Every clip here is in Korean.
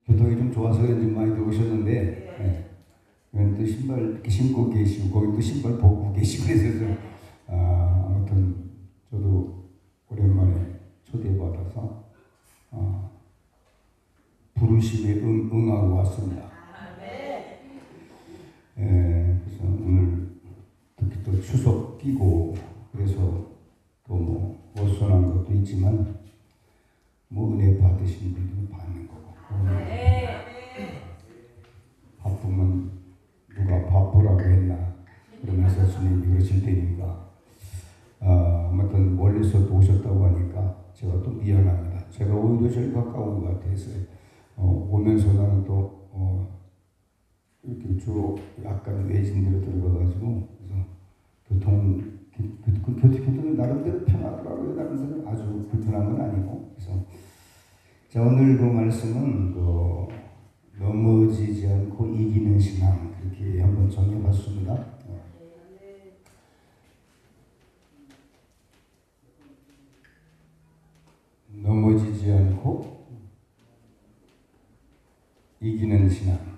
교통이 좀 좋아서 그런지 많이 들어오셨는데, 또 신발 이렇게 신고 계시고, 거기 또 신발 벗고 계시고, 그래서 좀, 아무튼 저도 오랜만에 초대받아서, 부르심에 응하고 왔습니다. 그래서 오늘 특히 또 추석 끼고, 그래서 또 뭐, 어수선한 것도 있지만, 뭐 은혜 받으신 분들은 받는 거고. 바쁘면 누가 바쁘라고 했나 그러면서 주님이 그러실 테니까 아무튼 멀리서 오셨다고 하니까 제가 또 미안합니다. 제가 오히려 제일 가까운 것 같아서 오면서 나는 또 이렇게 주로 약간 외진데로 들어가가지고 그래서 교통이 나름대로 편하더라고요. 나름대로 아주 불편한 건 아니고. 그래서 자, 오늘 그 말씀은 넘어지지 않고 이기는 신앙, 그렇게 한번 정해봤습니다. 넘어지지 않고 이기는 신앙.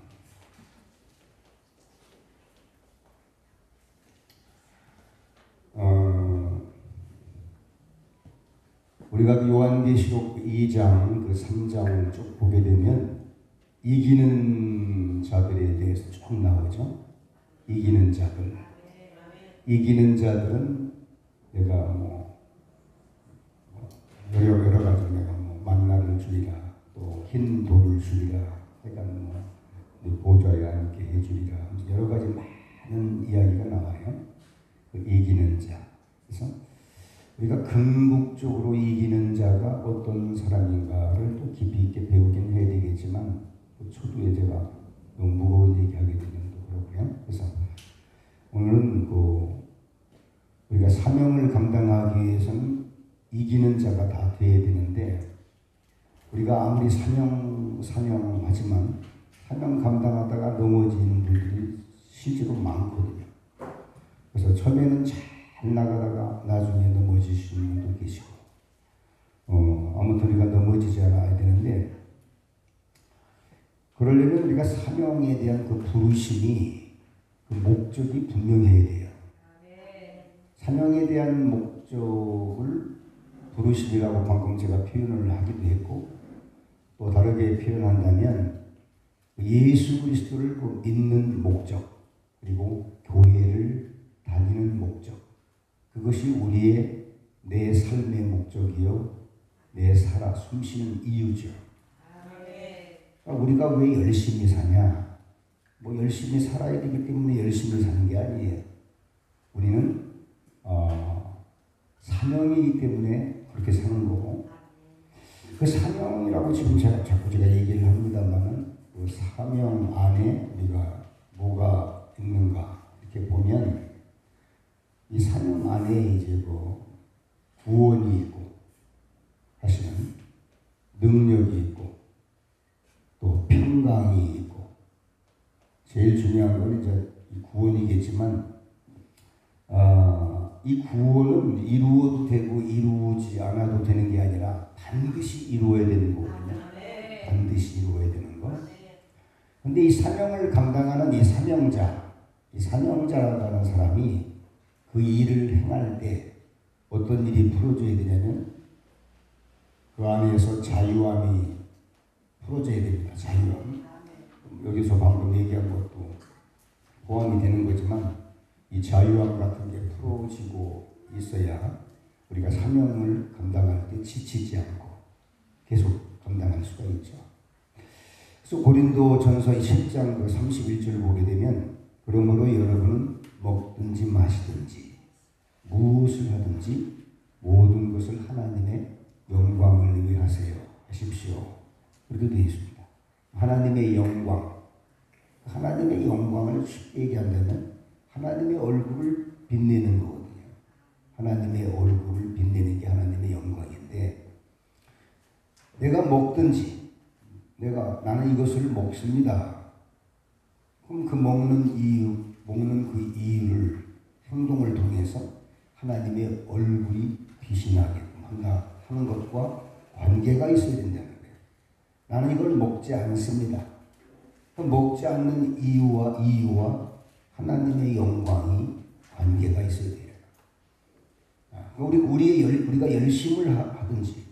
우리가 요한계시록 2장, 그 3장을 쭉 보게 되면 이기는 자들에 대해서 쭉 나오죠. 이기는 자들. 이기는 자들은 내가 여러 가지 내가 만나를 주리라, 또 흰 돌을 주리라, 그러니까 보좌에 앉게 해주리라, 여러 가지 많은 이야기가 나와요. 그 이기는 자. 그래서 우리가 궁극적으로 이기는 자가 어떤 사람인가를 또 깊이 있게 배우긴 해야 되겠지만 초두에 제가 너무 무거운 얘기하게 되면 또 그렇고요. 그래서 오늘은 우리가 사명을 감당하기 위해서는 이기는 자가 다 돼야 되는데 우리가 아무리 사명하지만 사명 감당하다가 넘어지는 분들이 실제로 많거든요. 그래서 처음에는 잘 나가다가 나중에 넘어지시는 분도 계시고 아무튼 우리가 넘어지지 않아야 되는데 그러려면 우리가 사명에 대한 그 부르심이 그 목적이 분명해야 돼요. 사명에 대한 목적을 부르심이라고 방금 제가 표현을 하기도 했고 또 다르게 표현한다면 예수 그리스도를 믿는 목적 그리고 교회를 다니는 목적 그것이 우리의 내 삶의 목적이요 내 숨쉬는 이유죠. 우리가 왜 열심히 사냐? 열심히 살아야 되기 때문에 열심히 사는 게 아니에요. 우리는 사명이기 때문에 그렇게 사는 거고 그 사명이라고 지금 자꾸 제가 얘기를 합니다만은 그 사명 안에 우리가 뭐가 있는가 이렇게 보면 이 사명 안에 이제 구원이 있고 사실은 능력이 있고 또 평강이 있고 제일 중요한 건 이제 구원이겠지만 이 구원은 이루어도 되고 이루지 않아도 되는 게 아니라 반드시 이루어야 되는 거거든요. 반드시 이루어야 되는 거. 근데 이 사명을 감당하는 이 사명자라는 사람이 그 일을 행할 때 어떤 일이 풀어져야 되냐면 그 안에서 자유함이 풀어져야 됩니다. 자유함. 여기서 방금 얘기한 것도 포함이 되는 거지만 이 자유함 같은 게 풀어지고 있어야 우리가 사명을 감당할 때 지치지 않고 계속 감당할 수가 있죠. 그래서 고린도전서 10장 31절 보게 되면 그러므로 여러분은 먹든지 마시든지 무엇을 하든지 모든 것을 하나님의 영광을 위해 하세요. 하십시오. 그렇게 되어 있습니다. 하나님의 영광. 하나님의 영광을 쉽게 얘기한다면 하나님의 얼굴을 빛내는 거거든요. 하나님의 얼굴을 빛내는 게 하나님의 영광인데 내가 먹든지 나는 이것을 먹습니다. 그럼 그 먹는 그 이유를 행동을 통해서 하나님의 얼굴이 빛이 나게끔 하는 것과 관계가 있어야 된다는 거예요. 나는 이걸 먹지 않습니다. 먹지 않는 이유와 하나님의 영광이 관계가 있어야 돼요. 우리가 열심을 하든지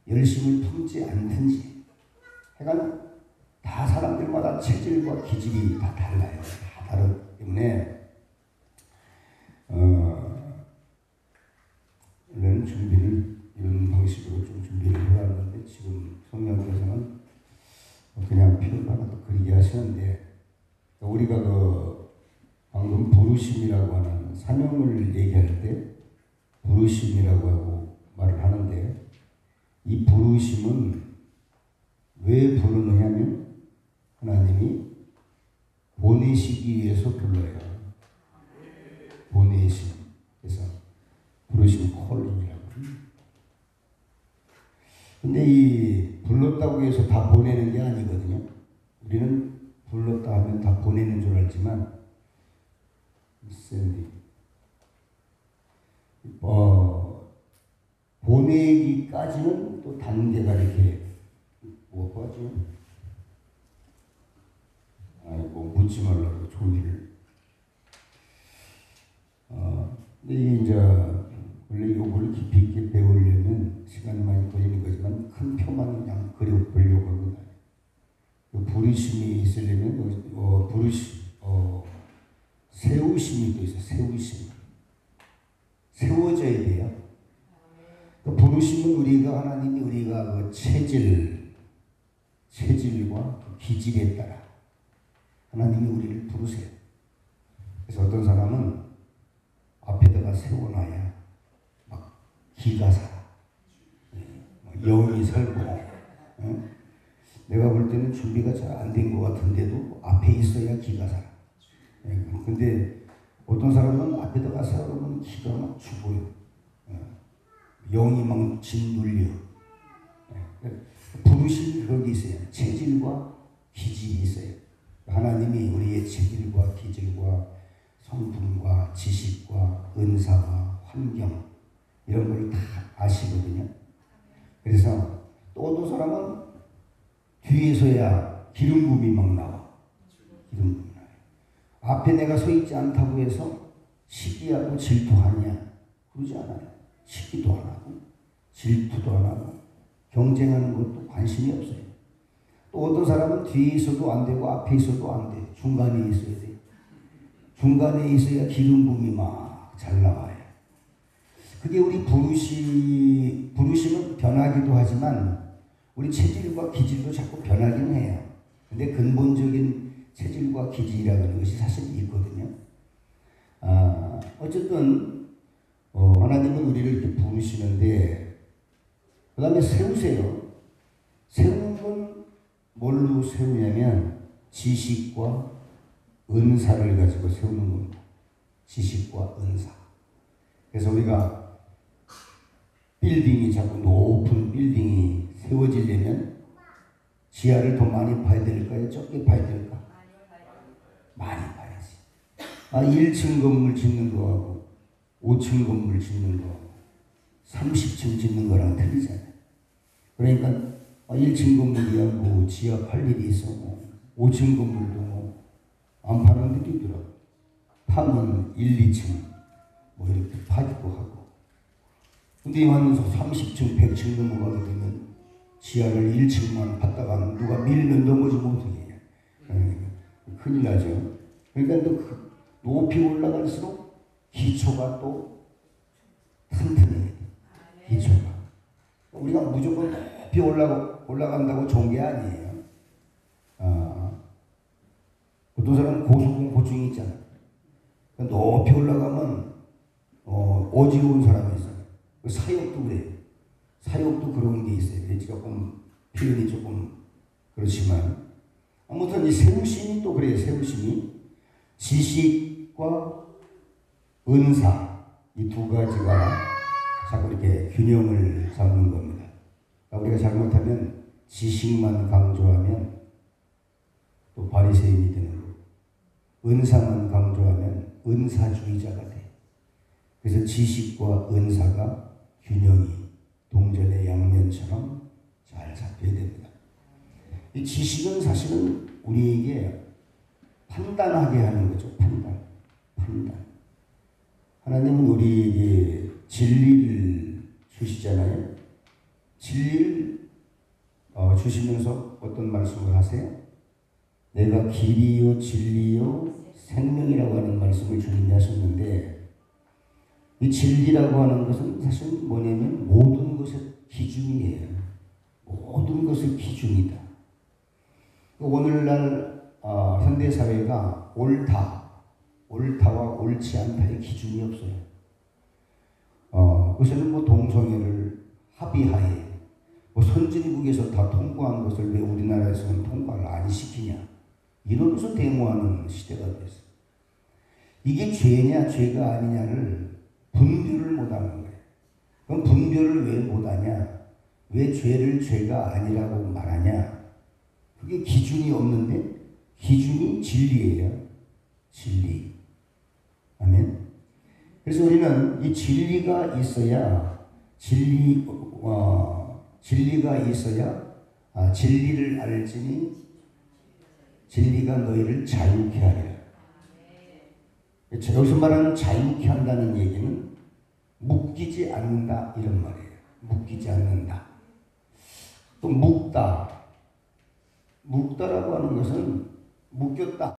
열심을 품지 않든지 하여간 다 사람들마다 체질과 기질이 다 달라요. 다 다르기 때문에 이런 준비를 이런 방식으로 좀 준비를 해왔는데 지금 성령께서는 그냥 표현하고 그리게 하시는데 우리가 방금 부르심이라고 하는 사명을 얘기할 때 부르심이라고 하고 말을 하는데 이 부르심은 왜 부르느냐면 하나님이 보내시기 위해서 불러요. 보내심. 그래서 부르심 콜링이라고. 근데 이 불렀다고 해서 다 보내는 게 아니거든요. 우리는 불렀다 하면 다 보내는 줄 알지만 보내기까지는 또 단계가 이렇게 뭐하죠? 뭐 묻지 말라고 종이를. 근데 이제 원래 요걸 깊이 있게 배우려면 시간이 많이 걸리는 거지만 큰 표만 그냥 그려보려고 합니다. 부르심이 있으려면 세우심이 또 있어요. 세우심. 세워져야 돼요. 부르심은 우리가 그 체질과 그 기질에 따라 하나님이 우리를 부르세요. 그래서 어떤 사람은 앞에다가 세워놔야 막 기가 살아. 영이 살고. 내가 볼 때는 준비가 잘 안 된 것 같은데도 앞에 있어야 기가 살아. 근데 어떤 사람은 앞에다가 세우면 기가 막 죽어요. 영이 막 짓눌려. 부르심이 그런 게 있어요. 체질과 기질이 있어요. 하나님이 우리의 체질과 기질과 성품과 지식과 은사와 환경 이런 걸 다 아시거든요. 그래서 또 어떤 사람은 뒤에서야 기름 부음이 막 나와. 기름 부음이 나와요. 앞에 내가 서 있지 않다고 해서 시기하고 질투하냐? 그러지 않아요. 시기도 안 하고 질투도 안 하고 경쟁하는 것도 관심이 없어요. 또 어떤 사람은 뒤에 있어도 안 되고 앞에 있어도 안 돼. 중간에 있어야 돼요. 중간에 있어야 기름 부음이 막 잘 나와요. 그게 우리 부르심은 변하기도 하지만 우리 체질과 기질도 자꾸 변하긴 해요. 근데 근본적인 체질과 기질이라는 것이 사실 있거든요. 어쨌든 하나님은 우리를 이렇게 부르시는데 그 다음에 세우세요. 세우는 건 뭘로 세우냐면 지식과 은사를 가지고 세우는 겁니다. 지식과 은사. 그래서 우리가 빌딩이 자꾸 높은 빌딩이 세워지려면 지하를 더 많이 봐야 될까요? 적게 봐야 될까? 많이 봐야지. 1층 건물 짓는 거하고 5층 건물 짓는 거하고 30층 짓는 거랑 틀리잖아요. 그러니까 1층 건물이야 뭐 지하 팔 일이 있어. 5층 건물도 안 파는 데도 있더라고. 파면 1, 2층 뭐 이렇게 파기도 하고. 근데 이왕에서 30층, 100층 넘어가게 되면 지하를 1층만 받다가 누가 밀면 넘어지면 어떻게 해. 큰일 나죠. 그러니까 또 높이 올라갈수록 기초가 또 튼튼해야 돼. 기초가. 우리가 무조건 높이 올라간다고 좋은 게 아니에요. 어떤 사람은 고소공포증이 있잖아. 높이 올라가면 어지러운 사람이 있어요. 사역도 그래요. 사역도 그런 게 있어요. 조금 표현이 조금 그렇지만 아무튼 이 세우심이 또 그래요. 세우심이 지식과 은사 이 두 가지가 자꾸 이렇게 균형을 잡는 겁니다. 우리가 잘못하면 지식만 강조하면 또 바리새인이 되는 거고 은사만 강조하면 은사주의자가 돼. 그래서 지식과 은사가 균형이 동전의 양면처럼 잘 잡혀야 됩니다. 이 지식은 사실은 우리에게 판단하게 하는 거죠. 판단. 하나님은 우리에게 진리를 주시잖아요. 진리를 주시면서 어떤 말씀을 하세요? 내가 길이요 진리요 생명이라고 하는 말씀을 주님이 하셨는데, 이 진리라고 하는 것은 사실 뭐냐면 모든 것의 기준이에요. 모든 것의 기준이다. 오늘날 현대사회가 옳다와 옳지 않다의 기준이 없어요. 그것은 뭐 동성애를 합의하에 뭐 선진국에서 다 통과한 것을 왜 우리나라에서는 통과를 안 시키냐, 이러면서 데모하는 시대가 됐어요. 이게 죄냐 죄가 아니냐를 분별을 못하는 거예요. 그럼 분별을 왜 못하냐? 왜 죄를 죄가 아니라고 말하냐? 그게 기준이 없는데, 기준이 진리예요. 진리. 아멘. 그래서 우리는 이 진리가 있어야 진리가 있어야 진리를 알지니 진리가 너희를 자유케 하리라. 여기서 말하는 자유케 한다는 얘기는 묶이지 않는다 이런 말이에요. 묶이지 않는다. 또 묶다라고 하는 것은 묶였다.